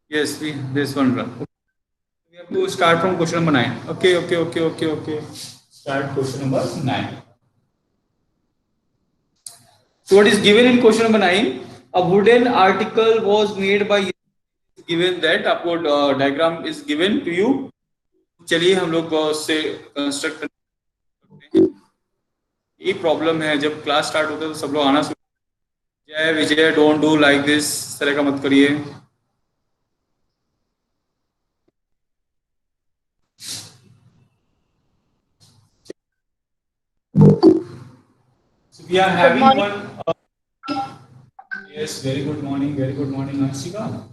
Yes, we this one run. We have to start from question number 9. Okay. Start question number 9. So what is given in question number 9? A wooden article was made by given that आपको diagram is given to you. चलिए हम लोग से construct करते हैं. ये problem है जब क्लास स्टार्ट होता है तो सब लोग आना शुरू. जय विजय डोंट डू लाइक दिस तरह का मत करिए. So we are Good having morning. one. Yes, very good morning, Ashika.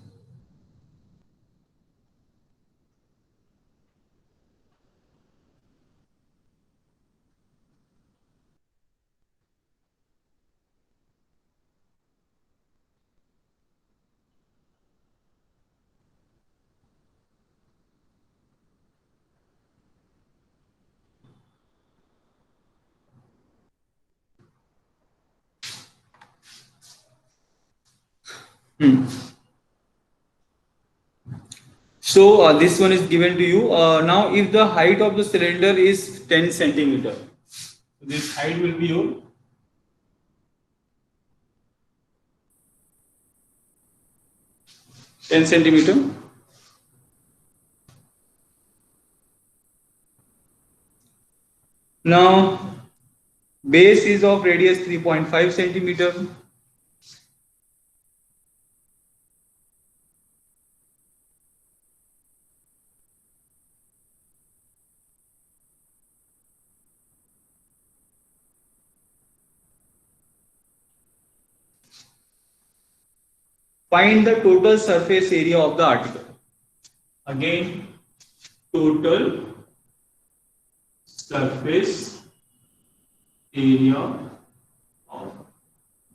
So this one is given to you. Now, if the height of the cylinder is 10 centimeter, so this height will be your 10 centimeter. Now, base is of radius 3.5 centimeter. Find the total surface area of the article. Again, total surface area of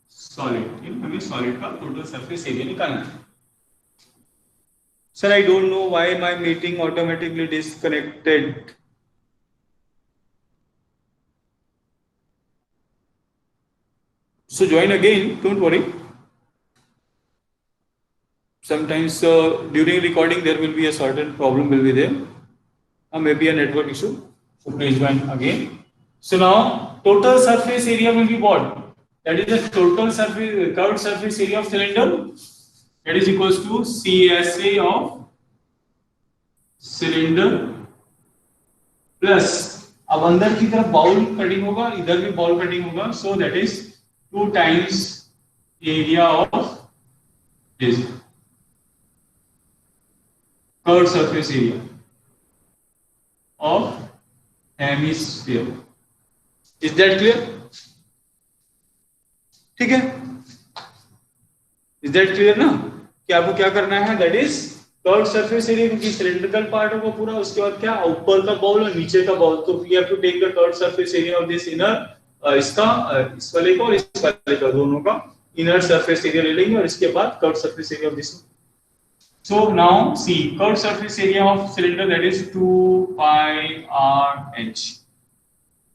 solid. हमें solid का total surface area निकालना है. Sir, I don't know why my meeting automatically disconnected. So join again, don't worry. Sometimes during recording there will be a certain problem will be there. Maybe a network issue. So please join again. So now total surface area will be what? That is the total surface curved surface area of cylinder. That is equals to CSA of cylinder plus अब अंदर की तरफ bowl cutting होगा इधर भी bowl cutting होगा so that is 2 times area of this curved surface area of hemisphere. Is that clear? ठीक है. Is that clear ना कि आपको क्या करना है that is curve surface area क्योंकि सिलिंड्रिकल पार्ट होगा पूरा उसके बाद क्या ऊपर का बॉल और नीचे का बॉल तो we have to take the curve surface area of this inner इसका इस वाले का और इस वाले का दोनों का इनर सरफेस एरिया ले लेंगे और इसके बाद curve surface area of this. So now see curved surface area of cylinder that is 2 pi r h.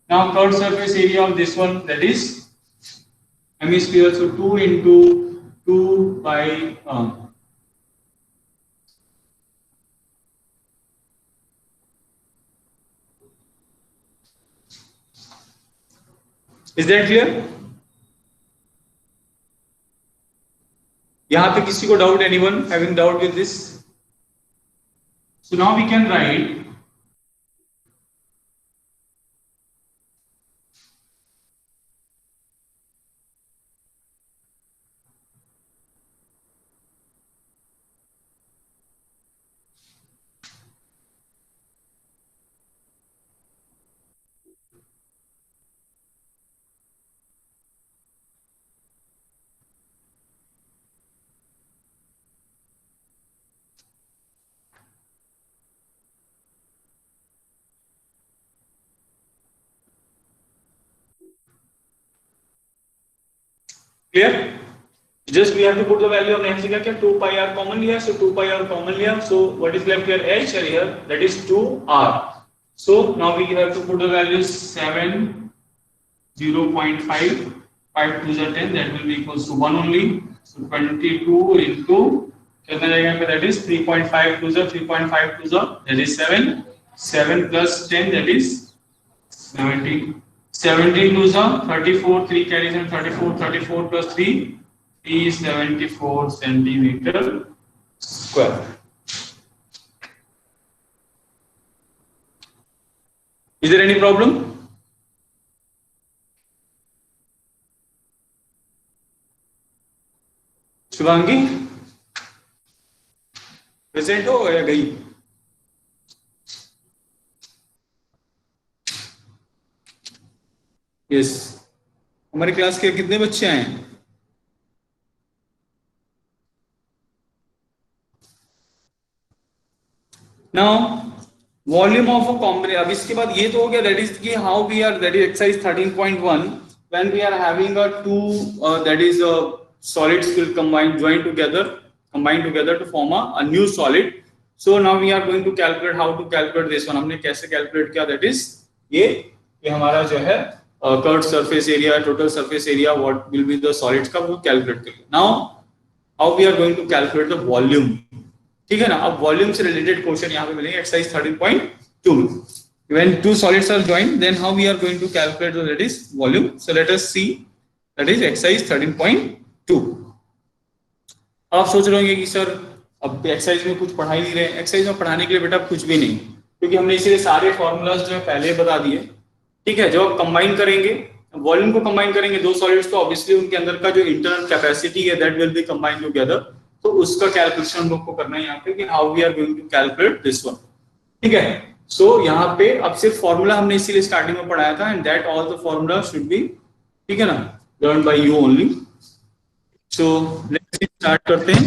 Now curved surface area of this one that is hemisphere so 2 into 2 pi Is that clear? यहाँ पे किसी को doubt anyone having doubt with this? So now we can write clear? Just we have to put the value of next क्या क्या 2 pi r common लिया so 2 pi r common लिया so what is left here h and here that is 2 r. So now we have to put the values 7 0.5 5 to the 10 that will be equals to 1 only so 22 into कितना जाएगा यहाँ पे, that is 3.5 two 3.5 two that is 7, 7 plus 10 that is 17, 17 two 34, 3 carries and 34, 34 plus 3 is 74 centimeter square. Is there any problem? Shubhangi present हो या गई? Yes, हमारी class के कितने बच्चे आए? Now volume of a combination, अब इसके बाद ये तो हो गया दैट इज कि how we are, that is exercise 13.1 when we are having a two that is solids will combine together to form a new solid. So now we are going to calculate how to calculate this one. हमने कैसे calculate किया, that is ये हमारा जो है curved surface area, total surface area, what will be the solids का वो calculate करेंगे. Now how we are going to calculate the volume. ठीक है ना, अब वॉल्यूम से रिलेटेड क्वेश्चन यहाँ पे मिलेंगे एक्सरसाइज 13.2 में. When two solids are joined, then how we are going to calculate the, that is volume. So let us see, that is exercise 13.2. आप सोच रहे होंगे कि सर अब एक्सरसाइज में कुछ पढ़ा ही नहीं रहे. एक्सरसाइज में पढ़ाने के लिए बेटा कुछ भी नहीं, क्योंकि हमने इसीलिए सारे फॉर्मूलाज जो है पहले बता दिए. ठीक है, जब आप कंबाइन करेंगे, वॉल्यूम को कंबाइन करेंगे दो सॉलिड्स, तो ऑब्वियसली उनके अंदर का जो इंटरनल कैपेसिटी है that will be combined together. तो उसका कैलकुलेशन हम लोग को करना है यहाँ पे कि how we are going to calculate this one. ठीक है, सो यहाँ पे अब सिर्फ फॉर्मूला हमने इसीलिए स्टार्टिंग में पढ़ाया था, and that all the formula should be, ठीक है ना, learn by you only. So let's start करते हैं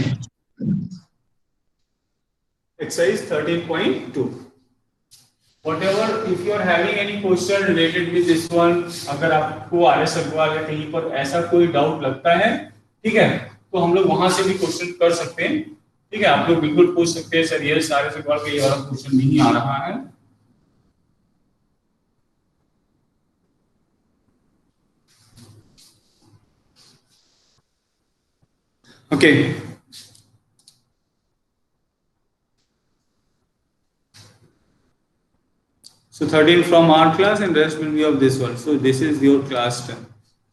exercise 13.2. Whatever, if you are having any question related with this one, अगर आपको आर.एस. अग्रवाल या कहीं पर ऐसा कोई डाउट लगता है, ठीक है, तो हम लोग वहां से भी क्वेश्चन कर सकते हैं. ठीक है, आप लोग बिल्कुल पूछ सकते हैं सर ये आर.एस. अग्रवाल का ये वाला क्वेश्चन नहीं आ रहा है. Okay, so 13 from our class and rest will be of this one. So this is your class 10.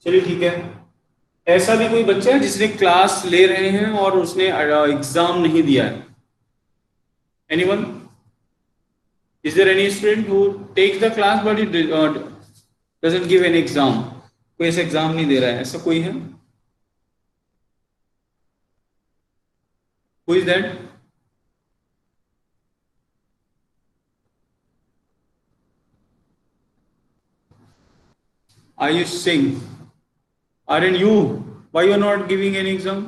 चलिए ठीक है. ऐसा भी कोई बच्चा है जिसने क्लास ले रहे हैं और उसने एग्जाम नहीं दिया है? Anyone? Is there any student who takes the class but it doesn't give an exam? कोई ऐसा एग्जाम नहीं दे रहा है, ऐसा कोई है? Who is that? Ayush Singh. Aren't you? Why you are not giving an exam?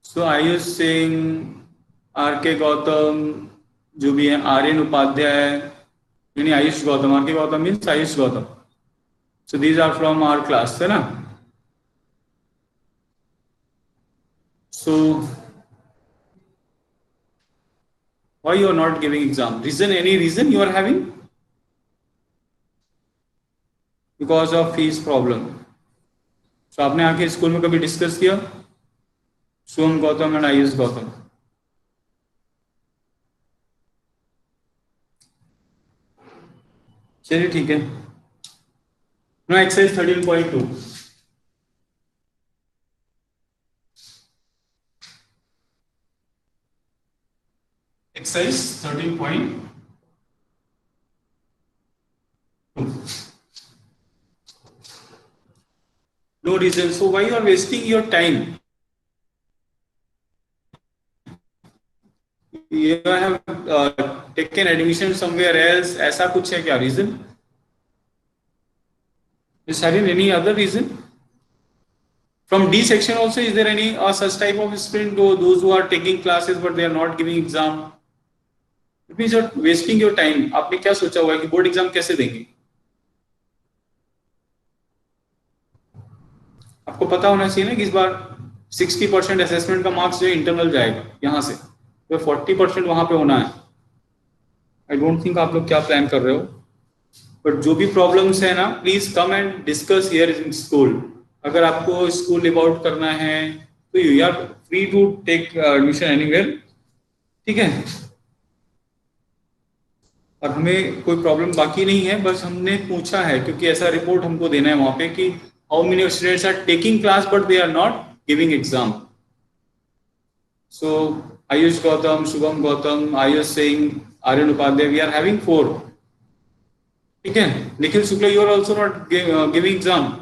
So Ayush Singh, R.K. Gautam, जो भी है, आर्यन उपाध्याय, यानी Ayush Gautam, R.K. Gautam means Ayush Gautam. So these are from our class, है ना? So why you are not giving exam? Reason? Any reason you are having? Because of fees problem. So आपने आके school में कभी डिस्कस किया? सोम गौतम एंड आयुष गौतम. चलिए ठीक है. No, exercise 13.2. Exercise 13.2. No reason. So why you are wasting your time? You have taken admission somewhere else. ऐसा कुछ है क्या reason? Is there any other reason? From D section also, is there any such type of student, those who are taking classes but they are not giving exam? It means you are wasting your time. आपने क्या सोचा हुआ है कि board exam कैसे देंगे? आपको पता होना चाहिए ना कि इस बार 60% असेसमेंट का मार्क्स जो इंटरनल जाएगा यहाँ से, तो 40% वहां पे होना है. आई डोंट थिंक आप लोग क्या प्लान कर रहे हो, बट जो भी प्रॉब्लम्स है ना, please come and discuss here in school. अगर आपको स्कूल लिव आउट करना है तो you are free to take admission anywhere, ठीक है। और हमें कोई प्रॉब्लम बाकी नहीं है, बस हमने पूछा है क्योंकि ऐसा रिपोर्ट हमको देना है वहां पे कि how many students are taking class but they are not giving exam. So Ayush Gautam, Shubham Gautam, Ayush Singh, Aryan Upadhyay, we are having 4, ठीक है। Nikhil Shukla, you are also not giving exam.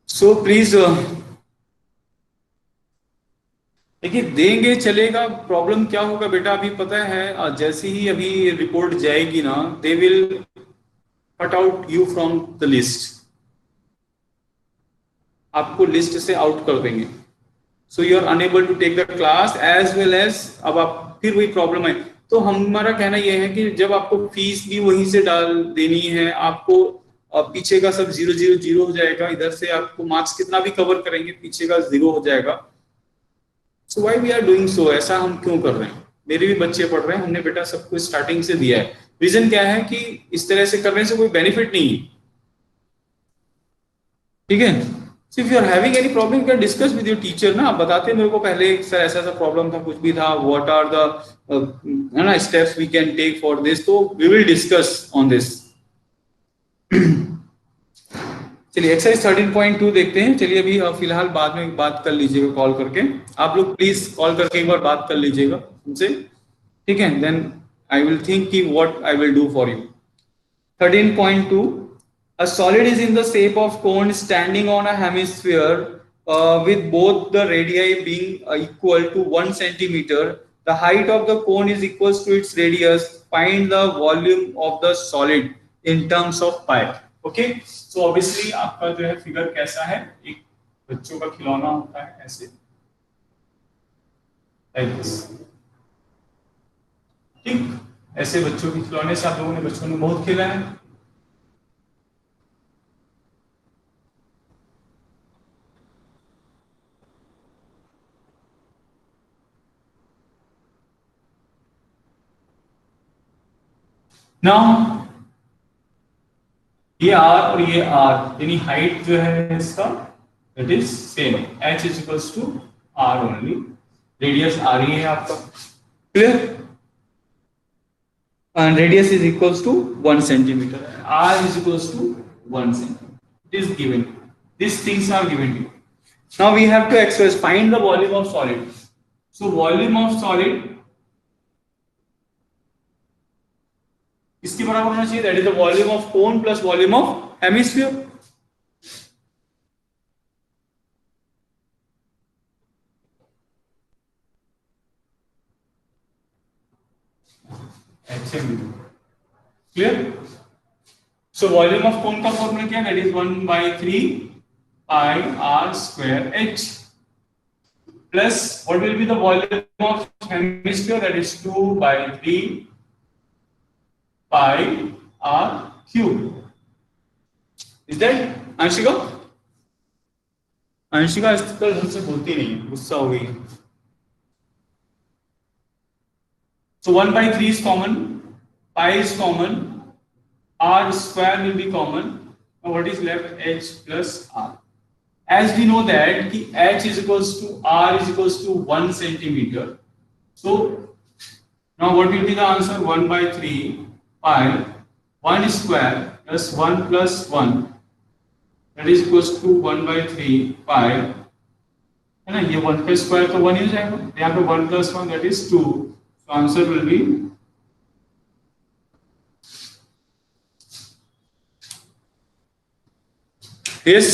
So please देखिए, देंगे चलेगा, प्रॉब्लम क्या होगा बेटा अभी पता है, जैसे ही अभी रिपोर्ट जाएगी ना, they will cut out you from the list, आपको लिस्ट से आउट कर देंगे। So you are unable to take the class as well as, अब आप फिर वही प्रॉब्लम है। तो हमारा कहना यह है कि जब आपको फीस भी वहीं से डाल देनी है, आपको पीछे का सब जीरो जीरो जीरो हो जाएगा, इधर से आपको मार्क्स कितना भी कवर करेंगे पीछे का जीरो हो जाएगा। So why we are doing so, ऐसा हम क्यों कर रहे हैं। मेरे भी बच्चे पढ़ रहे हैं, हमने बेटा सब कुछ स्टार्टिंग से दिया है। रीजन क्या है कि इस तरह से करने से कोई बेनिफिट नहीं है, ठीक है। So if you are having any problem, you can discuss with your teacher ना, आप बताते मेरे को पहले सर ऐसा ऐसा प्रॉब्लम था, कुछ भी था, what are the है ना steps we can take for this, तो we will discuss on this। चलिए एक्सरसाइज 13.2 देखते हैं। चलिए अभी फिलहाल बाद में बात कर लीजिएगा कॉल करके, आप लोग प्लीज कॉल करके एक बार बात कर लीजिएगा उनसे, ठीक है। देन आई विल थिंक कि what I will do for you. 13.2, a solid is in the shape of cone standing on a hemisphere with both the radii being equal to 1 centimeter. The height of the cone is equal to its radius. Find the volume of the solid in terms of pi. Okay, so obviously आपका जो है figure कैसा है, एक बच्चों का खिलौना होता है ऐसे, like this, ठीक। ऐसे बच्चों के खिलौने से आप लोगों ने बचपन में बहुत खेला है। नाउ ये आर और ये आर, यानी हाइट जो है इसका it is same, H is equals to R only, radius R ही है आपका, clear. And radius is equals to 1 centimetre, R is equals to 1 centimetre, it is given, this things are given too. Now we have to express find the volume of solid. So volume of solid इसके बराबर होना चाहिए, that is the volume of cone plus volume of hemisphere. Clear. So volume of cone का formula क्या है, that is 1/3 pi r square h, plus what will be the volume of hemisphere, that is 2/3 pi r cube. Is that Anshika? Anshika इस कल हमसे बोलती नहीं है, गुस्सा हो गई। So 1/3 is common, pi is common, r square will be common. Now what is left? H plus r. As we know that ki h is equals to r is equals to 1 centimeter. So now what will be the answer? 1/3 pi 1 square plus 1 plus 1, that is equals to 1/3 pi, है ना। ये 1 का square तो 1 ही हो जाएगा, यहाँ पे 1 plus 1 that is 2, so answer will be yes.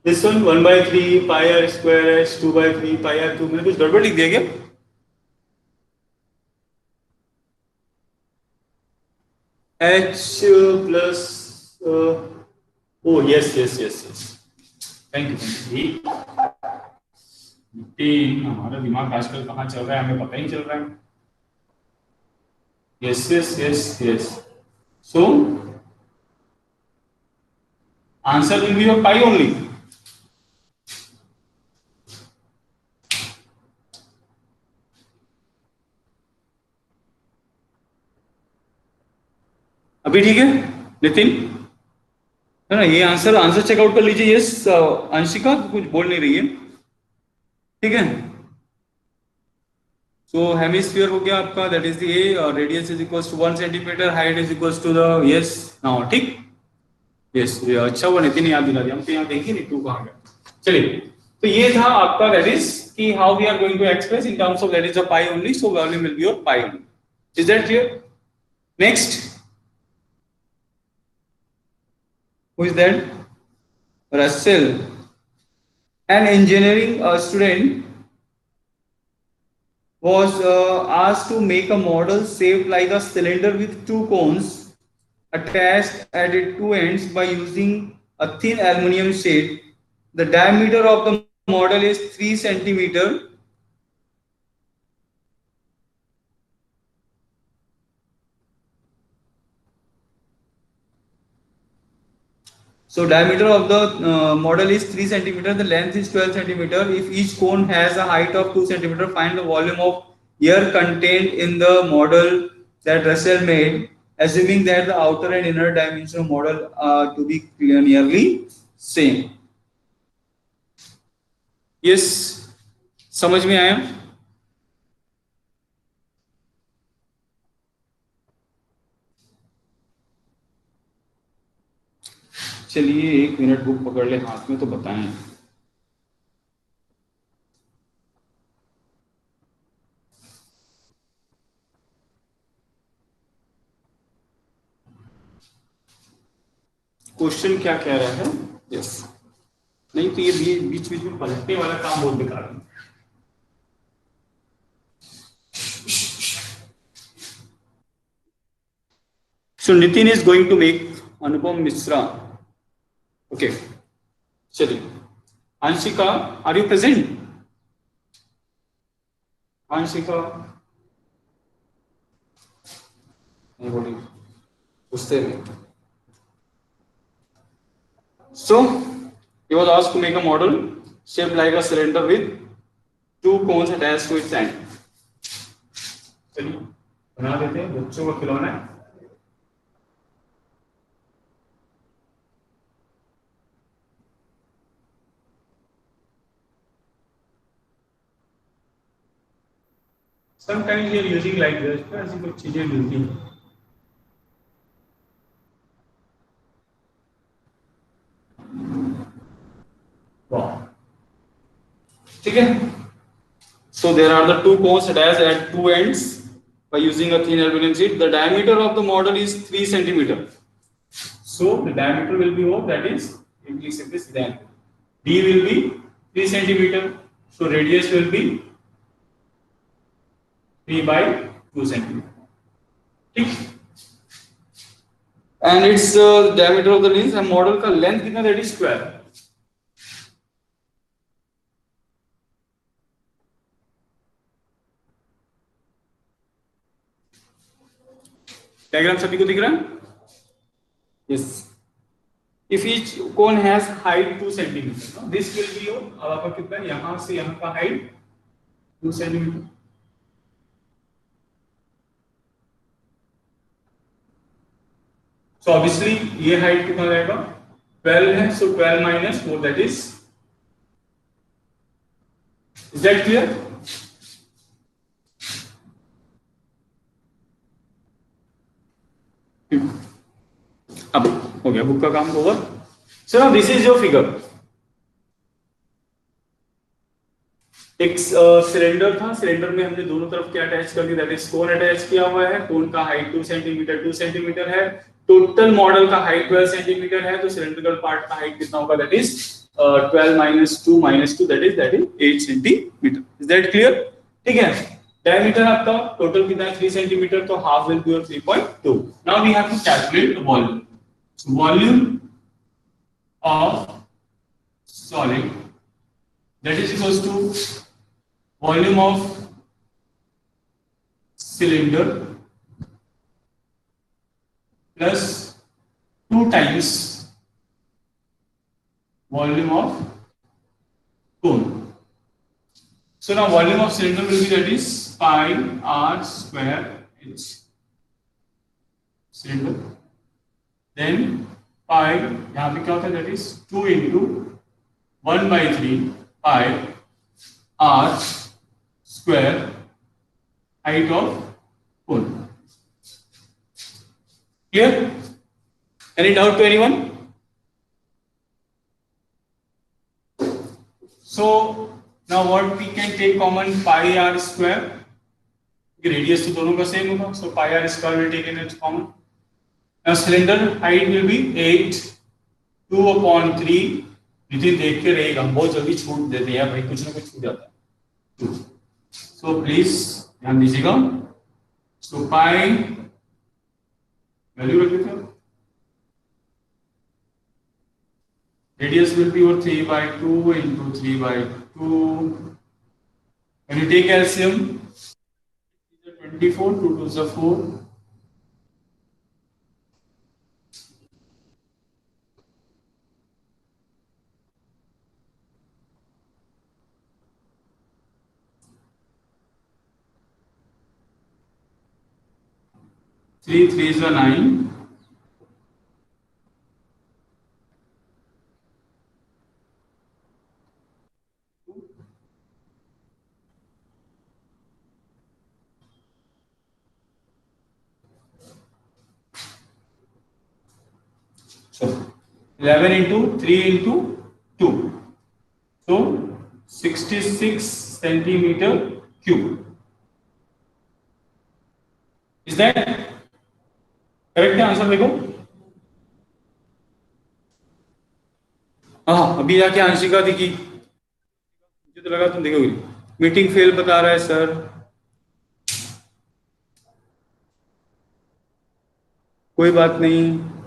This one 1/3 pi r square h 2/3 pi r cube, मैंने कुछ गड़बड़ लिख दिया क्या? H plus oh yes yes yes yes thank you हमारा दिमाग आजकल कहाँ चल रहा है हमें पता ही चल रहा है yes yes yes yes so answer will be your pi only अभी ठीक है नितिन है ना ये आंसर आंसर चेकआउट कर लीजिए यस अंशिका कुछ बोल नहीं रही है ठीक है सो हेमिस्फीयर हो गया आपका दैट इज द ए और radius is equals to 1 centimetre height is equals to the yes now ठीक यस अच्छा हुआ नितिन याद दिला दिया हम तो यहाँ देखिए नहीं टू कहाँ गया चलिए तो ये था आपका दैट इज कि how we are going to express in terms of that is a pi only so volume will be your pi only is that clear next who is that Russell an engineering student was asked to make a model shaped like a cylinder with two cones attached at its two ends by using a thin aluminum sheet. The diameter of the model is 3 centimeter. So diameter of the model is 3 centimeter. The length is 12 centimeter. If each cone has a height of 2 centimeter, find the volume of air contained in the model that Russell made, assuming that the outer and inner dimension of model are to be nearly same. Yes, समझ में आया? चलिए 1 minute book पकड़ ले हाथ में तो बताएं क्वेश्चन क्या कह रहा है यस नहीं तो ये बीच बीच में पलटने वाला काम बहुत बेकार है So Nitin is going to make Anupam Mishra. Okay. चलिए. Anshika, are you present? Anshika. नहीं बोली. पूछते नहीं. So he was asked to make a model shaped like a cylinder with two cones attached to its end. चलिए बना देते हैं बच्चों का खिलौना है. Sometimes we are using like this, ऐसी कुछ चीजें मिलती हैं. ठीक है. So there are the two cones attached at two ends by using a thin aluminum sheet. The diameter of the model is 3 centimeter. So the diameter will be what? That is, English of this then. D will be 3 centimeter. So radius will be 3 by 2 centimeter. ठीक. And its diameter of the lens and model का length कितना that is 12. Diagram सभी को दिख रहा है? Yes. If each cone has height 2 centimeter, no? This will be your अब आपका कितना यहाँ से यहाँ का height 2 centimeter. So obviously ये height कितना रहेगा 12 है so 12 minus 4 that is that clear? अब हो गया बुक का काम over. So now this is your figure. एक सिलेंडर था सिलेंडर में हमने दोनों तरफ क्या अटैच कर दिया दैट इज कोन अटैच किया हुआ है कोन का हाइट 2 सेंटीमीटर है टोटल मॉडल का हाइट 12 सेंटीमीटर है तो सिलेंड्रिकल पार्ट का हाइट कितना होगा that is 12 minus 2 that is 8 centimetre. Is that clear? ठीक है. डायमीटर आपका टोटल कितना है 3 सेंटीमीटर, तो half will be your 3.2. Now we have to calculate the volume. Volume of solid that is equals to volume of cylinder plus 2 times volume of cone. So now volume of cylinder will be that is pi r square h cylinder, then pi यहाँ पे क्या होता है that is 2 into 1/3 pi r square height of cone. Clear? Any doubt to anyone? So now what we can take common pi r square. Radius तो दोनों का same होगा, so pi r square will take in its common. Now cylinder height will be 8 2/3. Nitin देख के रहेगा, बहुत जल्दी छूट देते हैं भाई, कुछ ना कुछ छूट जाता है. सो प्लीज ध्यान दीजिएगा. सो पाई वैल्यू रख देते हो. Radius will be your 3/2 into 3/2. When you take LCM 24, 2 2s are 4. 3 3s are 9. So 11 into 3 into 2. So 66 centimeter cube. Is that correct answer? देखो हाँ, अभी जाके आंशिका दिखी, मुझे तो लगा तुम देखोगी. मीटिंग फेल बता रहा है सर. कोई बात नहीं,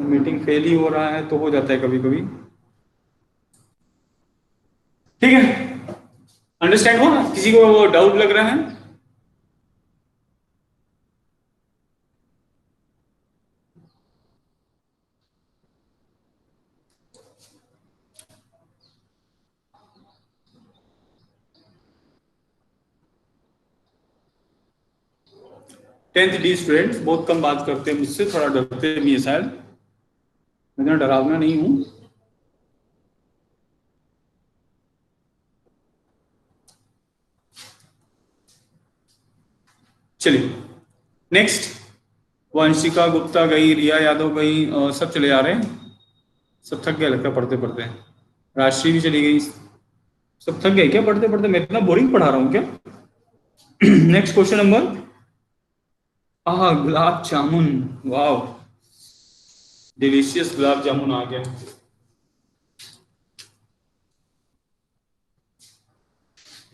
मीटिंग फेल ही हो रहा है तो हो जाता है कभी कभी. ठीक है, अंडरस्टैंड हुआ? किसी को डाउट लग रहा है? टेंथ डी स्टूडेंट्स बहुत कम बात करते हैं मुझसे, थोड़ा डरते भी है शायद. मैं इतना डरावना नहीं हूं. चलिए नेक्स्ट. वंशिका गुप्ता गई, रिया यादव गई, सब चले जा रहे हैं. सब थक गए लगता है पढ़ते पढ़ते. राशि भी चली गई. सब थक गए क्या पढ़ते पढ़ते? मैं इतना बोरिंग पढ़ा रहा हूँ क्या? Next question number. Gulab jamun, wow, delicious gulab jamun आ गया.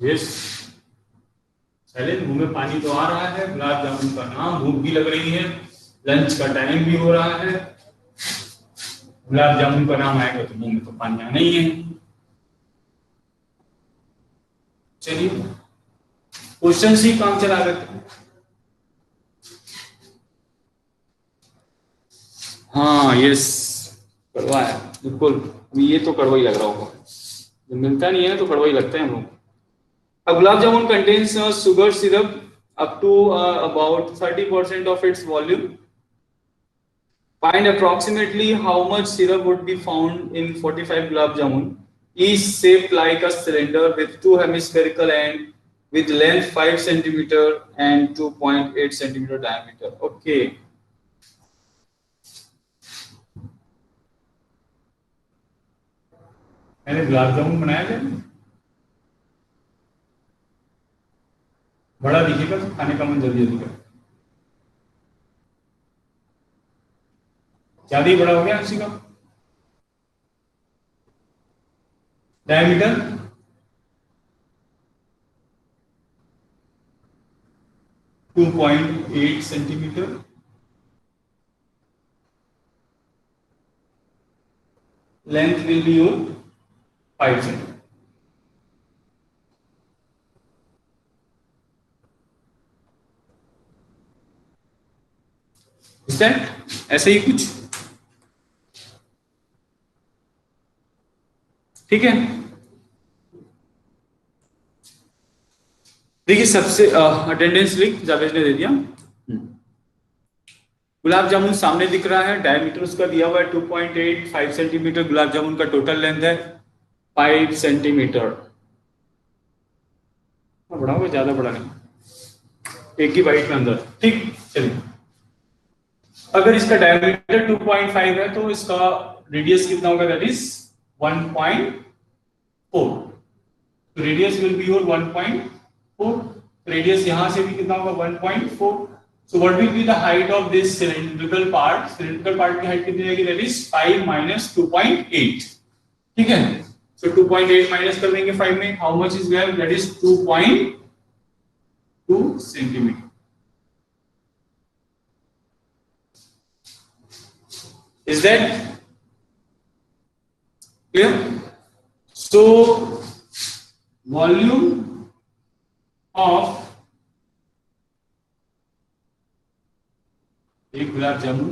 यस, चलिए मुंह में पानी तो आ रहा है. गुलाब जामुन का नाम, भूख भी लग रही है, लंच का टाइम भी हो रहा है. गुलाब जामुन का नाम आएगा तो मुंह में तो पानी आना ही है. चलिए क्वेश्चन ही काम चला देते हैं. हाँ यस, कड़वा है बिल्कुल. ये तो कड़वा ही लग रहा होगा, जब मिलता नहीं है ना तो कड़वा ही लगता है हम लोग. A gulab jamun contains sugar syrup up to about 30% of its volume. Find approximately how much syrup would be found in 45 gulab jamun, each shaped like a cylinder with two hemispherical ends with length 5 centimeter and 2.8 centimeter diameter. Okay. मैंने गुलाब जामुन बनाया क्या? बड़ा दिखेगा तो खाने का मन जल्दी जल्दी कर. ज्यादा ही बड़ा हो गया किसी का. Diameter 2.8 centimetre, length will be your 5 centimeter. Is that ऐसे ही कुछ? ठीक है, देखिए सबसे अटेंडेंस लिख जावेद ने दे दिया। गुलाब जामुन सामने दिख रहा है, डायमीटर उसका दिया हुआ है 2.85 सेंटीमीटर, गुलाब जामुन का टोटल लेंथ है 5 सेंटीमीटर। बड़ा होगा, ज्यादा बड़ा नहीं, एक ही बाइट में अंदर। ठीक, चलिए अगर इसका डायमीटर 2.5 है तो इसका रेडियस कितना होगा, दैट इज 1.4। तो radius will be your 1.4। Radius यहां से भी कितना होगा, 1.4। So what will be the height of this cylindrical part? Cylindrical part की हाइट कितनी रहेगी, दैट इज 5 माइनस 2.8। ठीक है, सो 2.8 माइनस कर देंगे 5 में, how much is left, that is 2.2 centimetre. Is that clear? So volume of एक गुलाब जामुन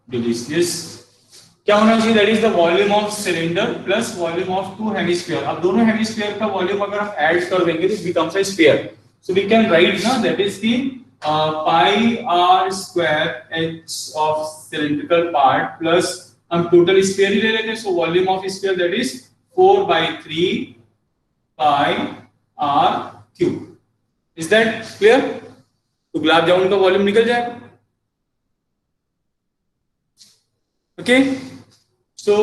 डिलीशियस क्या होना चाहिए, that is the volume of cylinder plus volume of two hemisphere. अब दोनों हेमिस्फीयर का वॉल्यूम अगर हम ऐड कर देंगे तो becomes a sphere. So we can write ना, that is the pi r square h of cylindrical part plus हम टोटल स्फीयर ही ले लेते हैं, so volume of sphere that is 4/3 pi r cube। Is that clear? तो गुलाब जामुन का volume निकल जाएगा। Okay, so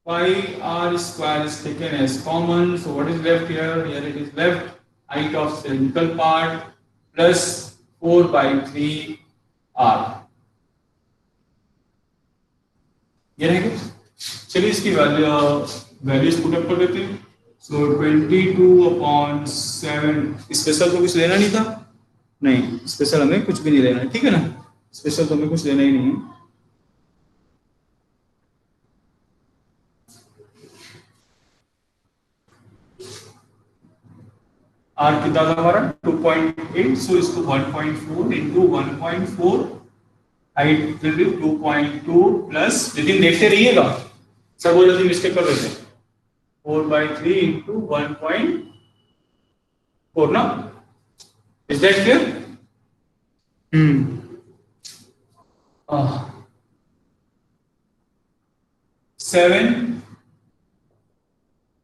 pi r square is taken as common, so what is left here? Here it is left height of cylindrical part plus 4/3 r। ये रहेगा। चलिए इसकी values put up कर देते हैं। सो 22/7। स्पेशल तो कुछ लेना नहीं था, नहीं स्पेशल हमें कुछ भी नहीं लेना है, ठीक है ना, स्पेशल तो हमें कुछ लेना ही नहीं है। आर कितना था हमारा 2.8, सो इसको 1.4 into 1.4 height will be 2.2 plus, लेकिन देखते रहिएगा सब वो जल्दी मिस्टेक कर देते हैं, 4/3 इंटू 1.4 ना। Is that clear? 7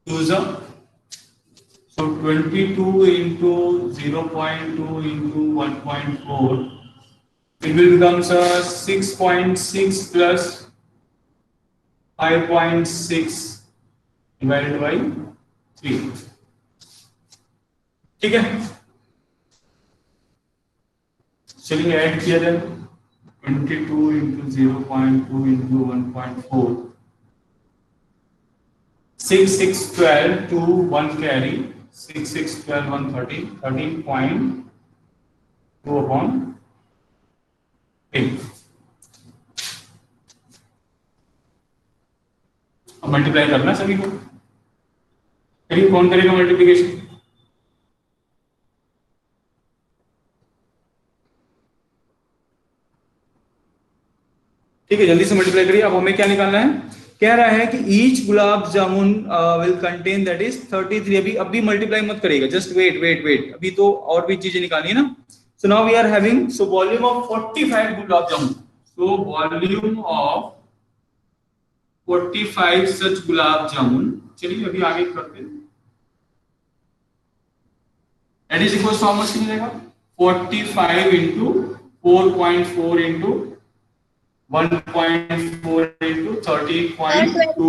2 so 22 into 0.2 into 1.4, it will becomes 6.6 plus 5.6 divided by 3। ठीक है, चलिए ऐड किया जाए 22 into 0.2 into 1.4, 6 6 12 2 1 carry 6 6 12 1 13 13.2 upon 8। अब मल्टीप्लाई करना है सभी को, करिए कौन करेगा मल्टीप्लिकेशन? ठीक है, जल्दी से मल्टीप्लाई करिए। अब हमें क्या निकालना है, कह रहा है कि each gulab jamun will contain that is 33। अभी मल्टीप्लाई मत करिएगा, जस्ट वेट वेट वेट, अभी तो और भी चीजें निकालनी है ना। So now we are having, so volume of 45 gulab jamun, so volume of 45 such gulab jamun. चलिए अभी आगे करते हैं, that is equal to how much मिलेगा, 45 इंटू 4.4 इंटू 1.4 into 30.2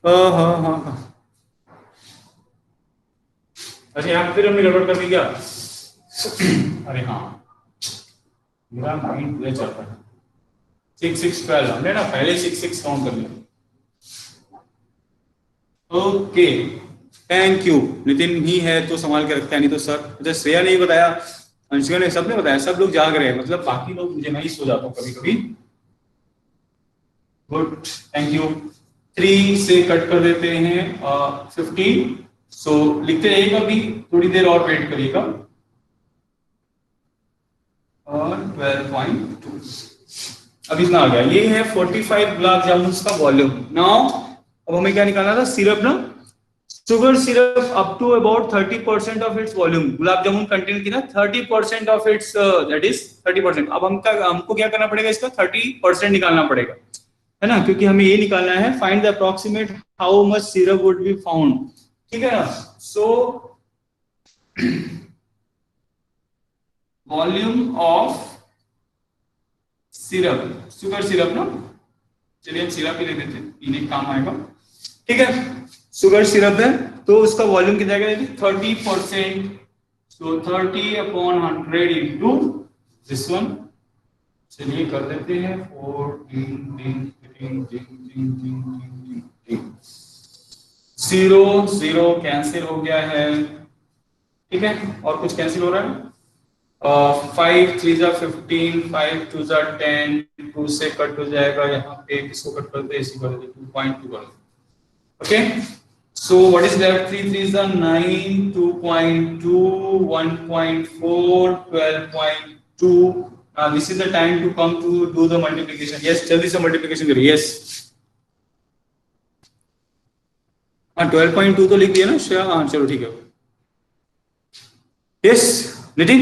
हाँ। अच्छा यहाँ फिर हमने गड़बड़ कर दी क्या? अरे हाँ, मेरा माइंड पूरा चल रहा है। 6 6 12 हमने ना पहले 6 6 काउंट कर लिया, ओके, थैंक यू। नितिन ही है तो संभाल के रखता है, नहीं तो सर। अच्छा, श्रेया ने बताया, अंशिका ने, सबने बताया, सब लोग जाग रहे हैं, मतलब बाकी लोग, मुझे मैं ही सो जाता हूँ कभी कभी। Good, thank you. 3 से कट कर देते हैं 15। सो लिखते रहिएगा, अभी थोड़ी देर और वेट करिएगा। और 12.2 अब इतना आ गया। ये है 45 गुलाब जामुन का वॉल्यूम। नाउ अब हमें क्या निकालना था? सिरप ना, sugar syrup up to about 30% of its volume. Gulab jamun contain कितना? 30% ऑफ इट्स, दैट इज 30%। अब हमको क्या करना पड़ेगा? इसका 30% निकालना पड़ेगा, है ना, क्योंकि हमें ये निकालना है find the approximate how much syrup would be found. ठीक है ना? सो volume of syrup, sugar syrup ना, चलिए हम सिरप ही ले देते हैं, पीने काम आएगा। ठीक है, शुगर सिरप है तो उसका वॉल्यूम कितना आएगा? 30%। सो 30/100 इंटू दिस वन। चलिए कर देते हैं 4 0 0 कैंसिल हो गया है। ठीक है, और कुछ कैंसिल हो रहा है? 5 3 जा 15, 5 2 जा 10, 2 से कट हो जाएगा यहाँ पे, किसको कट करते हैं? इसी कर देते 2.2 कर देते। Okay, so what is left? 3 3 is 9, 2.2, 1.4, 12.2. This is the time to come to do the multiplication. Yes, जल्दी से multiplication करिए। Yes, 12.2 तो लिख दिया ना श्रेया? हाँ चलो ठीक है। Yes, नितिन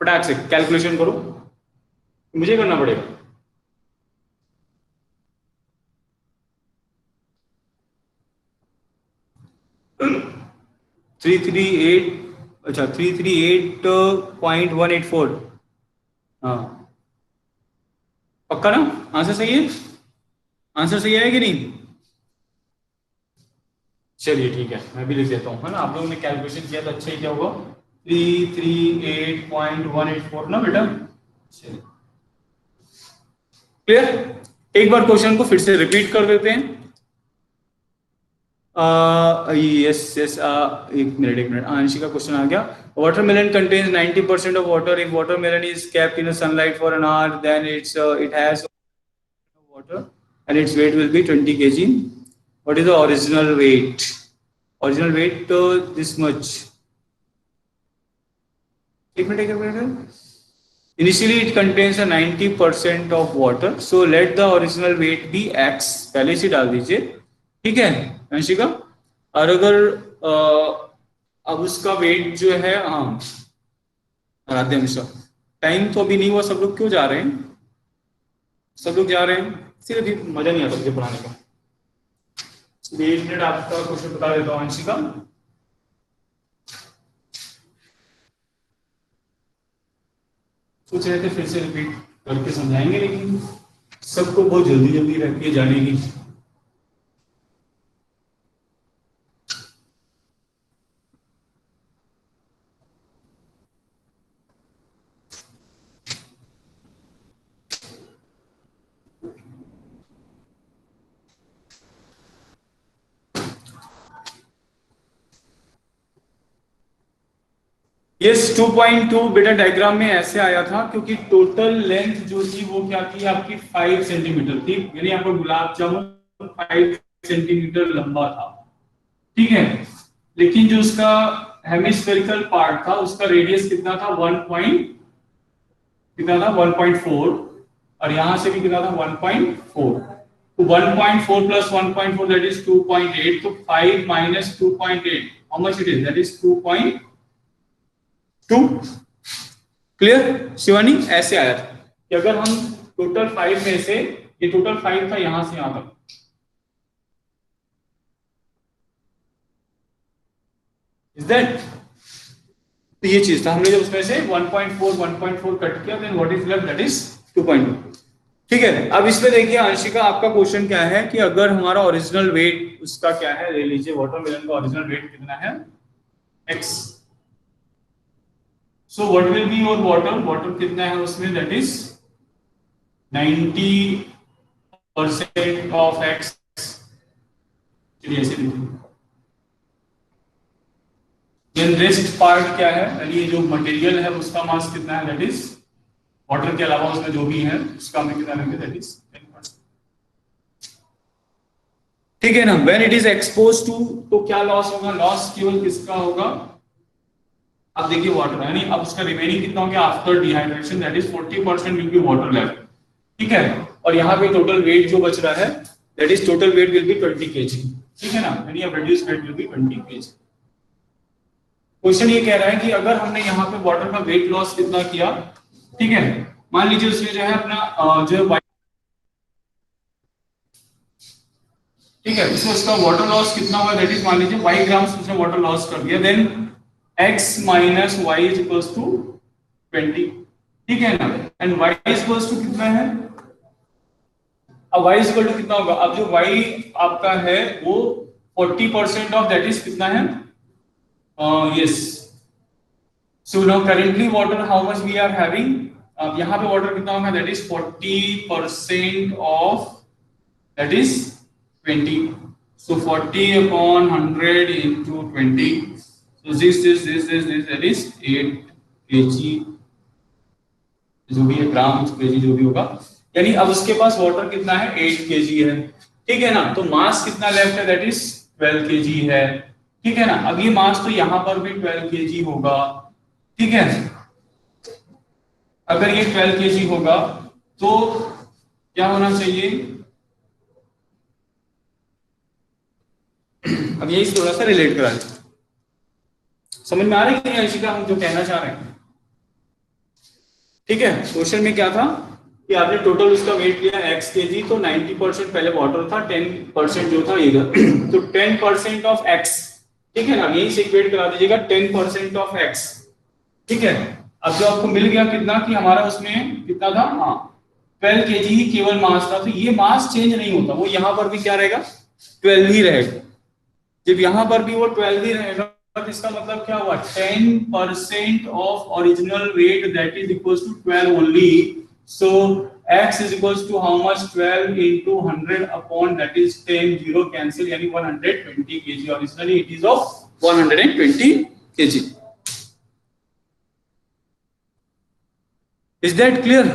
फटाक से कैलकुलेशन करो, मुझे करना पड़ेगा। थ्री थ्री एट अच्छा 338.184। हाँ पक्का ना? आंसर सही है? आंसर सही है कि नहीं? चलिए ठीक है, मैं भी लिख देता हूँ, है ना। आप लोगों ने कैलकुलेशन किया तो अच्छा ही क्या होगा? 338.184 ना बेटा? चलिए क्लियर। एक बार क्वेश्चन को फिर से रिपीट कर देते हैं। यस यस, एक मिनट, आंशिक का क्वेश्चन आ गया। Watermelon contains 90% of water. If watermelon is kept in sunlight for an hour, then it has water and its weight will be 20 kg. What is the original weight? Original weight this much. एक minute. Initially it contains a 90% of water, so let the original weight be x। पहले से डाल दीजिए, ठीक है अंशिका। और अगर अब उसका वेट जो है, हाँ राधे हमेशा, टाइम तो अभी नहीं हुआ, सब लोग क्यों जा रहे हैं? सब लोग जा रहे हैं, सिर्फ मजा नहीं आता मुझे पढ़ाने का। 1 मिनट आपका क्वेश्चन बता देता हूँ अंशिका। सोच रहे थे फिर से रिपीट करके समझाएंगे, लेकिन सबको बहुत जल्दी जल्दी रहती है जाने की। यस 2.2 बेटा डायग्राम में ऐसे आया था क्योंकि टोटल लेंथ जो थी वो क्या थी आपकी? 5 सेंटीमीटर थी, यानी आपका गुलाब जामुन 5 सेंटीमीटर लंबा था। ठीक है, लेकिन जो उसका हेमिस्फेरिकल पार्ट था उसका रेडियस कितना था? 1.4, और यहां से भी कितना था? 1.4। तो 1.4 प्लस 1.4 दैट इज 2.8। तो 5 minus 2.8 how much it is? That is 2.2। Clear Shivani? ऐसे आया था कि अगर हम टोटल 5 में से, ये टोटल 5 था यहां से यहां तक, इज दैट? तो ये चीज था, हमने जब उसमें से 1.4 कट किया, then what is left? That is 2.2। ठीक है, अब इसमें देखिए अंशिका, आपका क्वेश्चन क्या है कि अगर हमारा ओरिजिनल वेट उसका क्या है? ले लीजिए, वाटरमेलन का ओरिजिनल वेट कितना है? x। So what will be your water? Water कितना है उसमें? दैट इज 90% ऑफ x चलिए ऐसे लिखिए। देन रेस्ट पार्ट क्या है, यानी ये जो मटेरियल है उसका मास कितना है, दैट इज वाटर के अलावा उसमें जो भी है उसका हमें कितना लेंगे, दैट इज 10%। ठीक है ना। When it is expose to, तो क्या लॉस होगा, लॉस केवल किसका होगा, अब देखिए वाटर, यानी अब उसका रिमेनिंग कितना हो गया after dehydration, that is 40% will be water left. ठीक है, और यहाँ पे टोटल वेट जो बच रहा है, that is total weight will be 20 kg। ठीक है ना, यानी अब reduce weight will be 20 kg। Question ये कह रहा है कि अगर हमने यहाँ पे वाटर का वेट लॉस कितना किया, ठीक है, मान लीजिए उसने जो है अपना जो है, ठीक है, इसमें उसका वाटर लॉस कितना हुआ, दैट इज मान लीजिए y ग्राम्स उसने वाटर लॉस कर दिया, then x minus y is equals to 20। ठीक है ना, and y is equals to कितना है, अब y इज इक्वल टू कितना होगा, अब जो y आपका है वो 40% ऑफ दैट इज कितना है, yes, so now currently water how much we are having, अब यहाँ पे वाटर कितना होगा, that is 40% of that is 20, so 40 upon 100 into 20, so this that is 8 kg, जो भी है ग्राम kg जो भी होगा, यानी अब उसके पास वाटर कितना है 8 kg है। ठीक है ना, तो मास कितना लेफ्ट है, दैट इज 12 kg है। ठीक है ना, अब ये मास तो यहाँ पर भी 12 kg होगा। ठीक है, अगर ये 12 kg होगा तो क्या होना चाहिए, अब यही थोड़ा सा रिलेट करा दें, समझ में आ रही है आशिका हम जो कहना चाह रहे हैं। ठीक है, क्वेश्चन में क्या था कि आपने टोटल उसका वेट लिया x kg, तो 90% पहले वाटर था, 10% जो था ये था, तो 10% ऑफ x। ठीक है ना, यही से इक्वेट करा दीजिएगा 10% ऑफ x। ठीक है, अब जो आपको मिल गया कितना कि हमारा उसमें कितना था, हाँ 12 kg ही केवल मास था, तो ये मास चेंज नहीं होता, वो यहां पर भी क्या रहेगा 12 ही रहेगा। जब यहां पर भी वो 12 ही रहेगा तो इसका मतलब क्या हुआ, 10% of original weight that is equals to 12 only, so x is equals to how much, 12 into 100 upon that is 10, 0 cancel, यानी 120 kg, originally it is of 120 kg। is that clear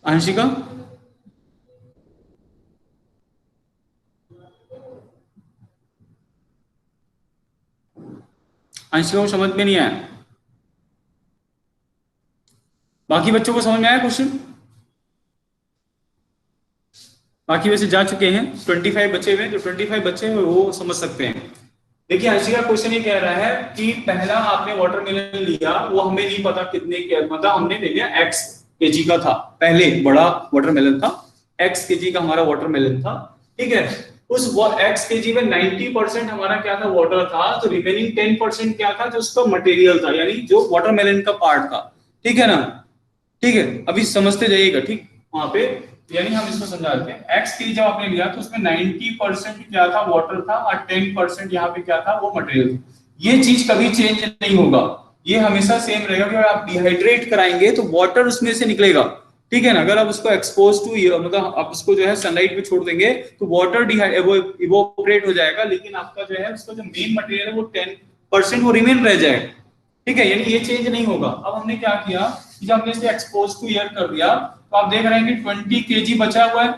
Anshika? Anshika को समझ में नहीं आया, बाकी बच्चों को समझ में आया क्वेश्चन? बाकी वैसे जा चुके हैं, 25 बचे हुए, जो 25 बच्चे हैं वो समझ सकते हैं। देखिए अंशिका क्वेश्चन ये कह रहा है कि पहला आपने वाटरमेलन लिया, वो हमें नहीं पता कितने के, मतलब हमने ले लिया x kg का था, पहले बड़ा वाटरमेलन था, x kg का हमारा वाटरमेलन था। ठीक है, उस x kg में 90% हमारा क्या था, वाटर था, तो रिमेनिंग 10% क्या था, जो उसका मटेरियल था, यानी जो वाटरमेलन का पार्ट था। ठीक है ना, ठीक है, अभी समझते जाइएगा। ठीक, वहां पे यानी हम इसको समझा देते हैं, x की जब आपने लिया तो उसमें 90% क्या था, वाटर था, और 10% यहाँ पे क्या था, वो मटेरियल। ये चीज कभी चेंज नहीं होगा, ये हमेशा सेम रहेगा कि आप डिहाइड्रेट कराएंगे तो वाटर उसमें से निकलेगा। ठीक है ना, अगर आप उसको एक्सपोज टू, मतलब आप उसको जो है सनलाइट में छोड़ देंगे तो वाटर इवोपरेट हो जाएगा, लेकिन आपका जो है उसका जो मेन मटेरियल है वो 10% वो रिमेन रह जाएगा। ठीक है, यानी ये चेंज नहीं होगा। अब हमने क्या किया कि जब हमने इसे एक्सपोज टू एयर कर दिया तो आप देख रहे हैं कि 20 kg बचा हुआ है,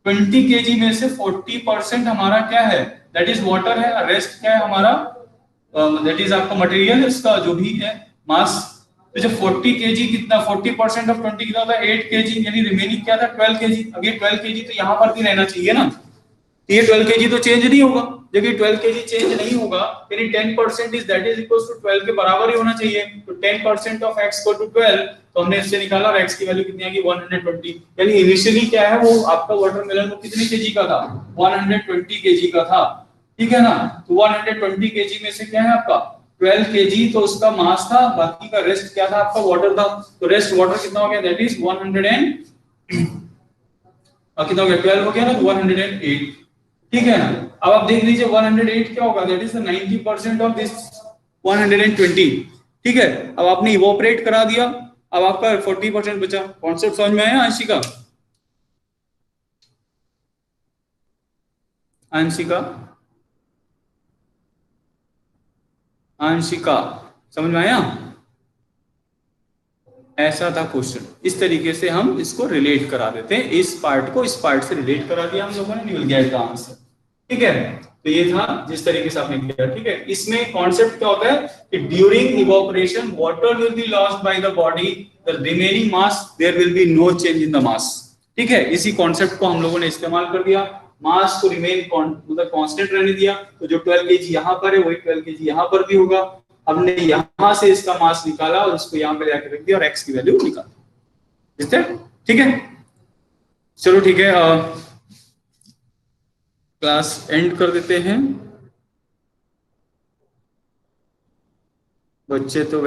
20 kg में से 40% हमारा क्या है, दैट इज वाटर है, रेस्ट क्या है हमारा, दैट इज आपका मटेरियल, इसका जो भी है मास। तो जब 40 kg कितना, 40% ऑफ 20 कितना होता है 8 kg, यानी रिमेनिंग क्या था 12 kg। अब ये 12 kg तो यहाँ पर भी रहना चाहिए ना, ये 12 kg तो चेंज नहीं होगा। जब ये 12 kg चेंज नहीं होगा यानी 10% is that is equals to 12 के बराबर ही होना चाहिए। तो 10% ऑफ x को टू 12, तो हमने इससे निकाला और x की वैल्यू कितनी आ गई 120, यानी इनिशियली क्या है वो आपका वाटरमेलन वो कितने केजी का था, 120 kg का था। ठीक है ना, तो 120 kg में से क्या है आपका 12 kg, तो उसका मास था, बाकी का रेस्ट क्या था आपका वाटर था, तो रेस्ट वाटर कितना हो गया, दैट इज 100 एंड कितना हो गया 12 हो गया ना, 108। ठीक है ना, अब आप देख लीजिए 108 क्या होगा, दैट इज 90% ऑफ दिस 120। ठीक है, अब आपने इवोपरेट करा दिया, अब आपका 40% बचा। कॉन्सेप्ट समझ में आया आशिका? आंशिका, आंशिका समझ में आया? ऐसा था क्वेश्चन। इस तरीके से हम इसको रिलेट करा देते हैं, इस पार्ट को इस पार्ट से रिलेट करा दिया हम लोगों ने, मिल गया इसका आंसर। ठीक है, तो ये था जिस तरीके से आपने किया। ठीक है, इसमें कॉन्सेप्ट क्या होता है कि during evaporation water will be lost by the body, the remaining mass there will be no change in the mass. ठीक है, इसी कॉन्सेप्ट को हम लोगों ने इस्तेमाल कर दिया, मास को रिमेन मतलब कांस्टेंट रहने दिया। तो जो 12 केजी यहाँ पर है वही 12 केजी यहाँ पर भी होगा। हमने यहां से इसका मास निकाला और इसको यहाँ पे जाकर रख दिया और एक्स की वैल्यू निकाल। ठीक है, चलो ठीक है, क्लास एंड कर देते हैं। बच्चे तो